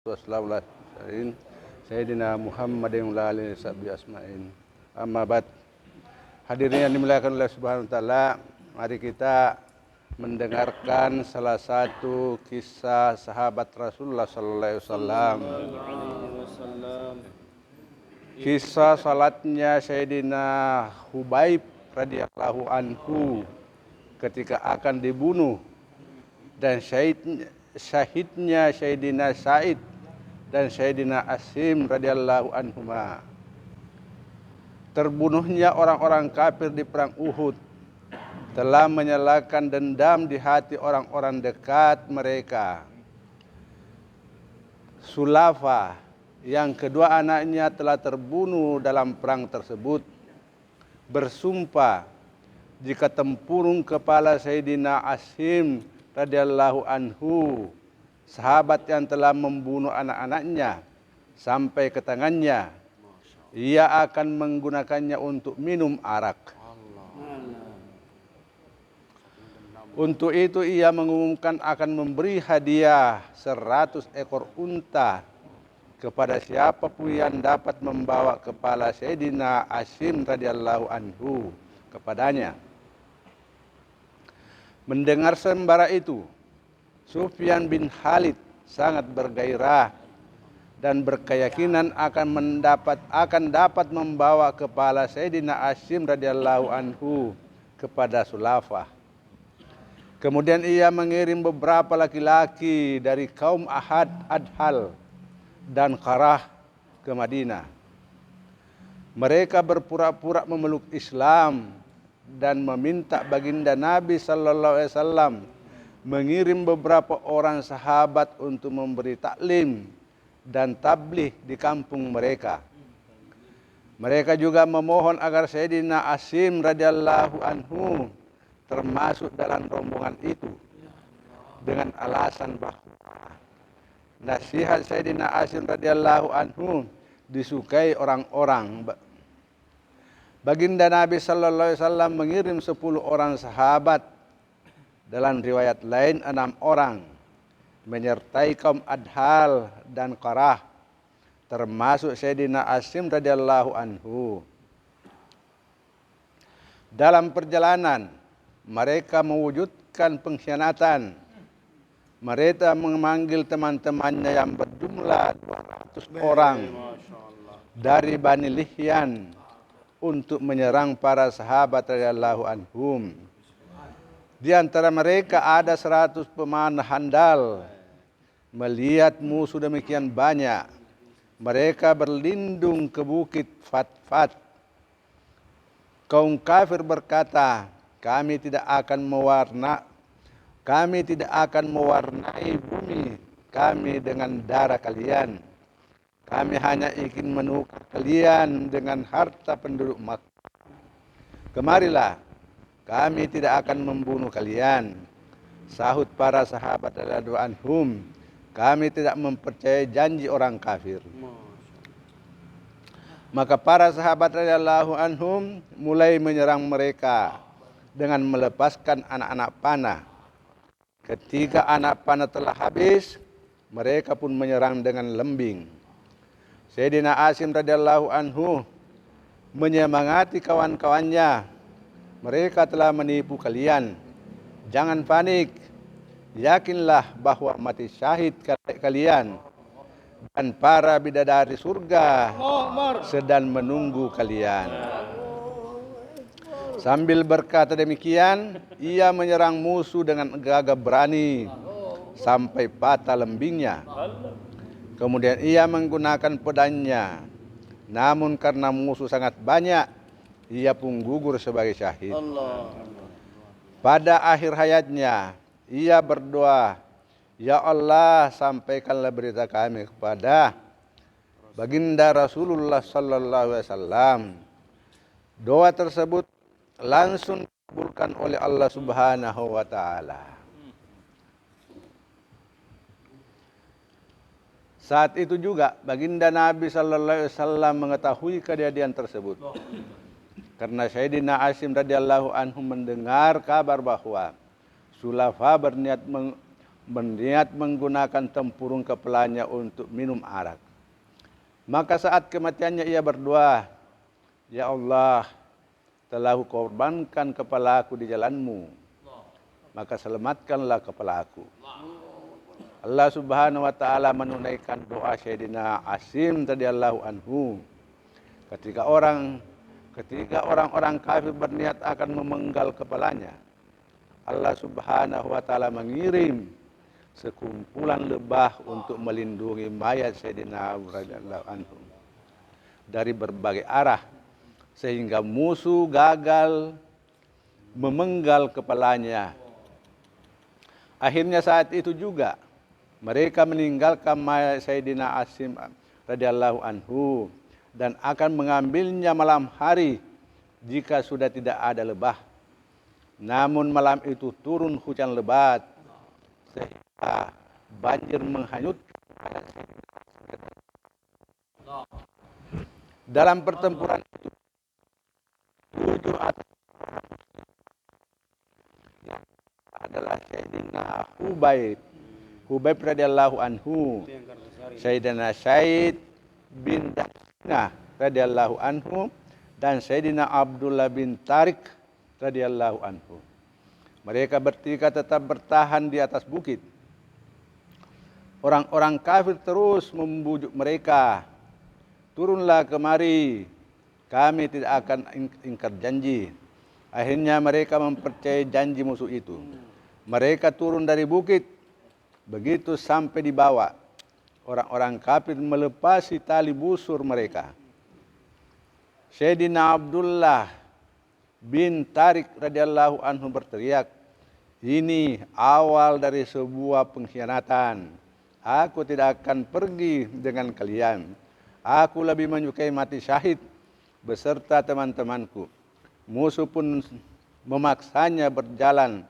Wassalamualaikum Sayyidina Muhammadin wa alihi asma'in. Amma ba'd. Hadirin yang dimuliakan oleh Subhanahu wa taala, mari kita mendengarkan salah satu kisah sahabat Rasulullah sallallahu alaihi wasallam. Kisah salatnya Sayyidina Hubaib radhiyallahu anhu ketika akan dibunuh, dan syahidnya Sayyidina Sa'id dan Sayyidina Asim radhiyallahu anhuma. Terbunuhnya orang-orang kafir di perang Uhud telah menyalakan dendam di hati orang-orang dekat mereka. Sulafa, yang kedua anaknya telah terbunuh dalam perang tersebut, bersumpah jika tempurung kepala Sayyidina Asim radhiyallahu anhu, sahabat yang telah membunuh anak-anaknya, sampai ke tangannya, ia akan menggunakannya untuk minum arak. Untuk itu ia mengumumkan akan memberi hadiah 100 ekor unta kepada siapapun yang dapat membawa kepala Sayyidina Asim radhiyallahu anhu kepadanya. Mendengar sembara itu, Sufyan bin Khalid sangat bergairah dan berkeyakinan akan dapat membawa kepala Sayyidina Asim radhiyallahu anhu kepada Sulafah. Kemudian ia mengirim beberapa laki-laki dari kaum Adhal dan Qarah ke Madinah. Mereka berpura-pura memeluk Islam dan meminta baginda Nabi sallallahu alaihi wasallam mengirim beberapa orang sahabat untuk memberi taklim dan tabligh di kampung mereka. Mereka juga memohon agar Sayyidina Asim radhiyallahu anhu termasuk dalam rombongan itu, dengan alasan bahwa nasihat Sayyidina Asim radhiyallahu anhu disukai orang-orang. Baginda Nabi sallallahu alaihi wasallam mengirim 10 orang sahabat, dalam riwayat lain 6 orang, menyertai kaum Adhal dan Qarah, termasuk Sayyidina Asim radhiyallahu anhu. Dalam perjalanan mereka mewujudkan pengkhianatan. Mereka memanggil teman-temannya yang berjumlah 200 orang dari Bani Lihyan untuk menyerang para sahabat radhiyallahu anhum. Di antara mereka ada 100 pemanah handal. Melihat musuh demikian banyak, mereka berlindung ke bukit Fatfat. Kaum kafir berkata, kami tidak akan mewarnai bumi kami dengan darah kalian. Kami hanya ingin menukar kalian dengan harta penduduk Makkah. Kemarilah, kami tidak akan membunuh kalian. Sahut para sahabat radhiyallahu anhum, kami tidak mempercayai janji orang kafir. Maka para sahabat radhiyallahu anhum mulai menyerang mereka dengan melepaskan anak-anak panah. Ketika anak panah telah habis, mereka pun menyerang dengan lembing. Sayyidina Asim radhiyallahu anhu menyemangati kawan-kawannya, mereka telah menipu kalian. Jangan panik. Yakinlah bahwa mati syahid kalian dan para bidadari surga sedang menunggu kalian. Sambil berkata demikian, ia menyerang musuh dengan gagah berani sampai patah lembingnya. Kemudian ia menggunakan pedangnya. Namun karena musuh sangat banyak, ia pun gugur sebagai syahid. Pada akhir hayatnya, ia berdoa, ya Allah, sampaikanlah berita kami kepada baginda Rasulullah sallallahu alaihi wasallam. Doa tersebut langsung dikabulkan oleh Allah Subhanahu wa taala. Saat itu juga baginda Nabi sallallahu alaihi wasallam mengetahui kejadian tersebut. Karena Sayyidina Asim radhiyallahu anhu mendengar kabar bahwa Sulafa berniat berniat menggunakan tempurung kepalanya untuk minum arak. Maka saat kematiannya ia berdoa, "Ya Allah, telah kukorbankan kepalaku di jalanmu, maka selamatkanlah kepalaku." Allah Subhanahu wa taala menunaikan doa Sayyidina Asim radhiyallahu anhu. Ketika orang-orang kafir berniat akan memenggal kepalanya, Allah Subhanahu wa taala mengirim sekumpulan lebah untuk melindungi mayat Sayyidina radhiyallahu anhu dari berbagai arah, sehingga musuh gagal memenggal kepalanya. Akhirnya saat itu juga mereka meninggalkan mayat Sayyidina Asim radhiyallahu anhu dan akan mengambilnya malam hari jika sudah tidak ada lebah. Namun malam itu turun hujan lebat sehingga banjir menghanyutkan mayat Sayyidina Asim. Dalam pertempuran itu 7 adalah Sayyidina Hubaib radhiyallahu anhu, Sayyidina Said bin Dasnah radhiyallahu anhu, dan Sayyidina Abdullah bin Tariq radhiyallahu anhu. Mereka bertiga tetap bertahan di atas bukit. Orang-orang kafir terus membujuk mereka, "Turunlah kemari, kami tidak akan ingkar janji." Akhirnya mereka mempercayai janji musuh itu. Mereka turun dari bukit. Begitu sampai di bawah, orang-orang kafir melepasi tali busur mereka. Sayyidina Abdullah bin Tariq radhiyallahu anhu berteriak, "Ini awal dari sebuah pengkhianatan. Aku tidak akan pergi dengan kalian. Aku lebih menyukai mati syahid beserta teman-temanku." Musuh pun memaksanya berjalan,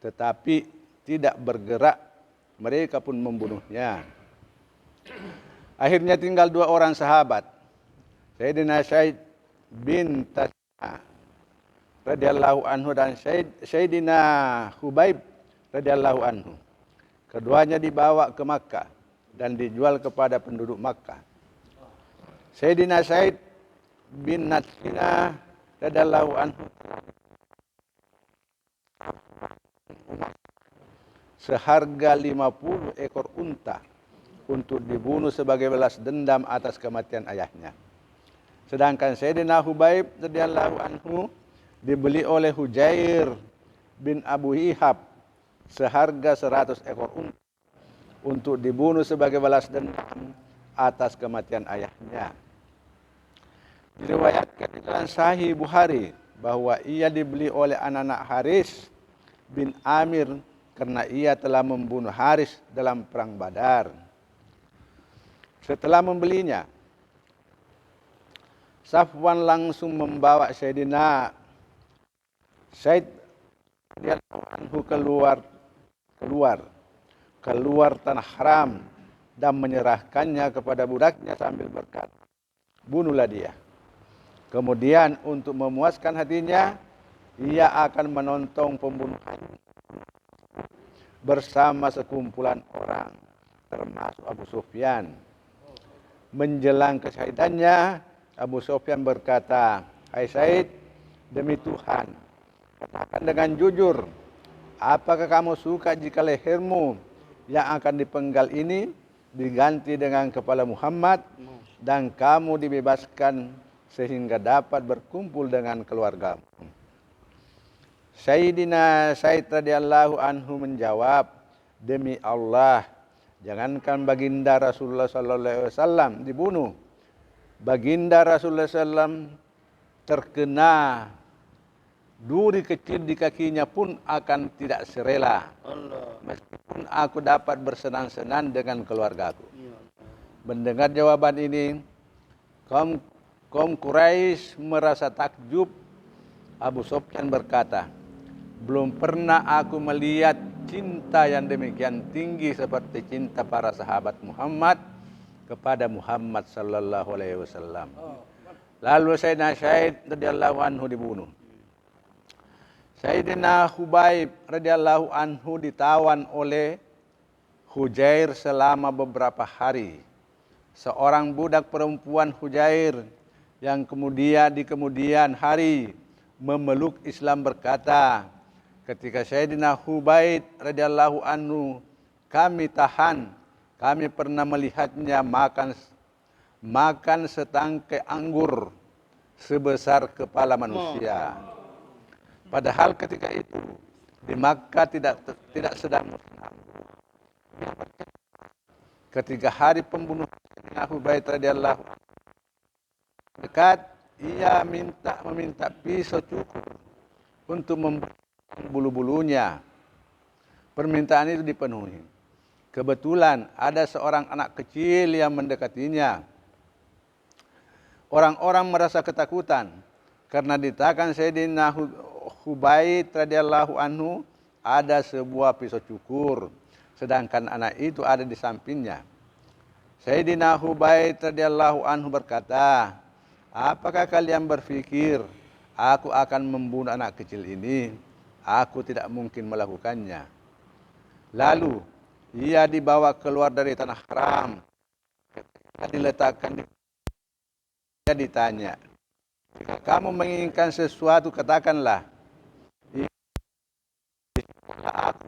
tetapi tidak bergerak. Mereka pun membunuhnya. Akhirnya tinggal 2 orang sahabat, Sayyidina Said bin Tasnah radhiyallahu anhu dan Sayyidina Hubaib radhiyallahu anhu. Keduanya dibawa ke Makkah dan dijual kepada penduduk Makkah. Sayyidina Said bin Tasnah radhiyallahu anhu seharga 50 ekor unta untuk dibunuh sebagai balas dendam atas kematian ayahnya. Sedangkan Sayyidina Hubaib radhiyallahu anhu dibeli oleh Hujair bin Abu Ihab seharga 100 ekor unta untuk dibunuh sebagai balas dendam atas kematian ayahnya. Diriwayatkan di dalam Sahih Bukhari bahwa ia dibeli oleh anak-anak Haris bin Amir karena ia telah membunuh Haris dalam perang Badar. Setelah membelinya, Safwan langsung membawa Sayyidina Said radhiyallahu anhu keluar tanah haram dan menyerahkannya kepada budaknya sambil berkata, "Bunuhlah dia." Kemudian untuk memuaskan hatinya, ia akan menonton pembunuhan bersama sekumpulan orang, termasuk Abu Sufyan. Menjelang kesyahidannya, Abu Sufyan berkata, "Hai Said, demi Tuhan, katakan dengan jujur, apakah kamu suka jika lehermu yang akan dipenggal ini diganti dengan kepala Muhammad dan kamu dibebaskan sehingga dapat berkumpul dengan keluargamu?" Sayyidina Said radhiyallahu anhu menjawab, "Demi Allah, jangankan baginda Rasulullah sallallahu alaihi wasallam dibunuh, baginda Rasulullah sallam terkena duri kecil di kakinya pun akan tidak serela, meskipun aku dapat bersenang-senang dengan keluargaku." Mendengar jawaban ini, kaum Quraisy merasa takjub. Abu Sufyan berkata, "Belum pernah aku melihat cinta yang demikian tinggi seperti cinta para sahabat Muhammad kepada Muhammad sallallahu alaihi wasallam." Lalu Sayyidina Said radhiyallahu anhu dibunuh. Sayyidina Hubaib radhiyallahu anhu ditawan oleh Hujair selama beberapa hari. Seorang budak perempuan Hujair yang di kemudian hari memeluk Islam berkata, ketika Sayyidina Hubaid radhiyallahu anhu kami tahan, kami pernah melihatnya makan setangkai anggur sebesar kepala manusia. Padahal ketika itu di Makkah tidak sedang musim anggur. Ketika hari pembunuhan Sayyidina Hubaid radhiyallahu anhu dekat, ia meminta pisau cukur untuk membunuh bulu-bulunya. Permintaan itu dipenuhi. Kebetulan ada seorang anak kecil yang mendekatinya. Orang-orang merasa ketakutan karena di tangan Sayyidina Hubaid radhiyallahu anhu ada sebuah pisau cukur, sedangkan anak itu ada di sampingnya. Sayyidina Hubaid radhiyallahu anhu berkata, apakah kalian berpikir aku akan membunuh anak kecil ini? Aku tidak mungkin melakukannya. Lalu ia dibawa keluar dari tanah haram. Diletakkan, dia ditanya, jika kamu menginginkan sesuatu katakanlah. Aku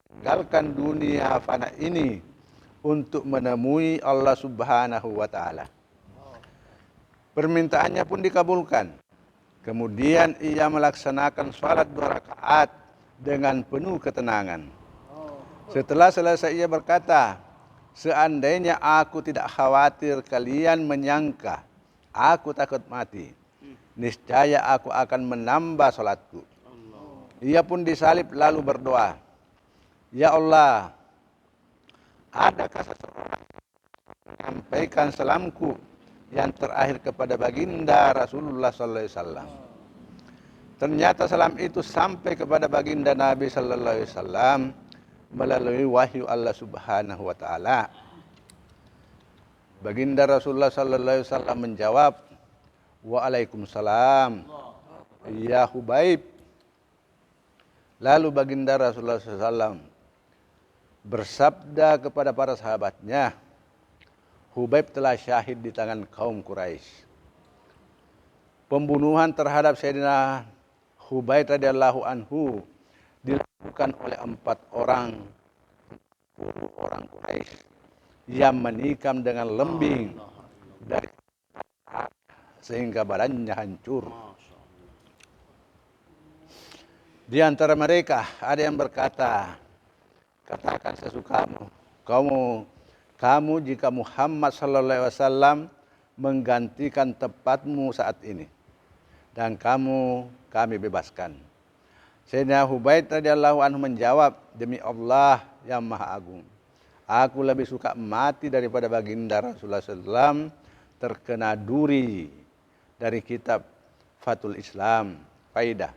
tinggalkan dunia fana ini untuk menemui Allah Subhanahu wa taala. Permintaannya pun dikabulkan. Kemudian ia melaksanakan salat 2 rakaat dengan penuh ketenangan. Setelah selesai ia berkata, seandainya aku tidak khawatir kalian menyangka aku takut mati, niscaya aku akan menambah salatku. Ia pun disalib lalu berdoa, ya Allah, adakah seseorang yang menyampaikan salamku yang terakhir kepada baginda Rasulullah sallallahu alaihi wasallam. Ternyata salam itu sampai kepada baginda Nabi sallallahu alaihi wasallam melalui wahyu Allah Subhanahu wa taala. Baginda Rasulullah sallallahu alaihi wasallam menjawab, "Waalaikumsalam, ya Hubaib." Lalu baginda Rasulullah sallallahu alaihi wasallam bersabda kepada para sahabatnya, Hubaib telah syahid di tangan kaum Quraisy. Pembunuhan terhadap Sayyidina Hubaib radhiyallahu anhu dilakukan oleh 10 orang Quraisy yang menikam dengan lembing dari sehingga badannya hancur. Di antara mereka ada yang berkata, katakan sesukamu, kamu jika Muhammad sallallahu alaihi wasallam menggantikan tempatmu saat ini dan kami bebaskan. Sayyidina Hubaid radhiyallahu anhu menjawab, demi Allah yang Maha Agung, aku lebih suka mati daripada baginda Rasulullah SAW terkena duri dari kitab Fathul Islam. Faidah.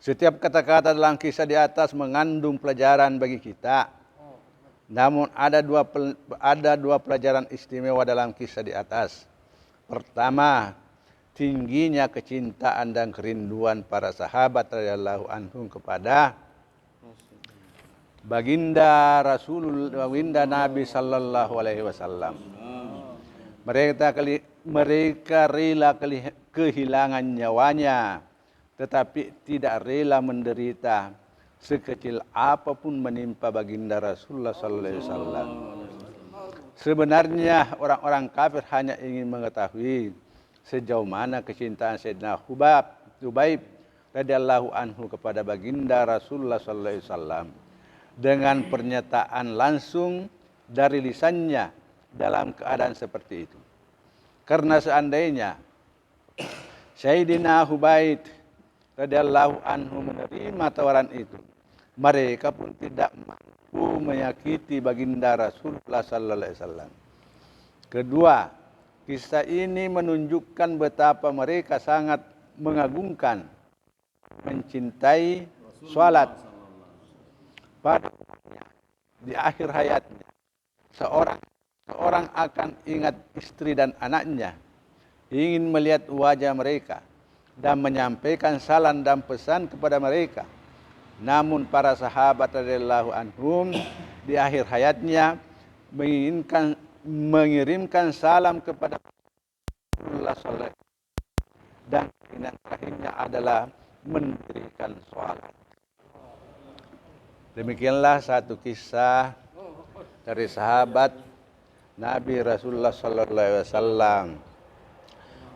Setiap kata-kata dalam kisah di atas mengandung pelajaran bagi kita. Namun ada dua pelajaran istimewa dalam kisah di atas. Pertama, tingginya kecintaan dan kerinduan para sahabat radhiyallahu anhum kepada baginda Nabi sallallahu alaihi wasallam. Mereka rela kehilangan nyawanya, tetapi tidak rela menderita sekecil apapun menimpa baginda Rasulullah sallallahu alaihi wasallam. Sebenarnya orang-orang kafir hanya ingin mengetahui sejauh mana kecintaan Sayyidina Hubaib radhiyallahu anhu kepada baginda Rasulullah sallallahu alaihi wasallam dengan pernyataan langsung dari lisannya dalam keadaan seperti itu. Karena seandainya Sayyidina Hubaib radhiyallahu anhu menerima tawaran itu, mereka pun tidak mampu menyakiti baginda Rasulullah sallallahu alaihi wasallam. Kedua, kisah ini menunjukkan betapa mereka sangat mengagungkan, mencintai salat pada di akhir hayatnya. Seorang akan ingat istri dan anaknya, ingin melihat wajah mereka, dan menyampaikan salam dan pesan kepada mereka. Namun para sahabat radhiyallahu anhum di akhir hayatnya mengirimkan salam kepada Rasulullah sallallahu alaihi wasallam, dan yang terakhirnya adalah mendirikan sholat. Demikianlah satu kisah dari sahabat Nabi Rasulullah sallallahu alaihi wasallam.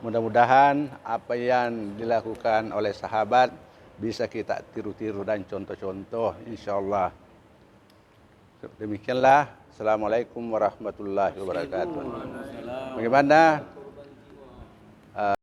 Mudah-mudahan apa yang dilakukan oleh sahabat bisa kita tiru-tiru dan contoh-contoh, insyaallah. Demikianlah. Assalamualaikum warahmatullahi wabarakatuh. Bagaimana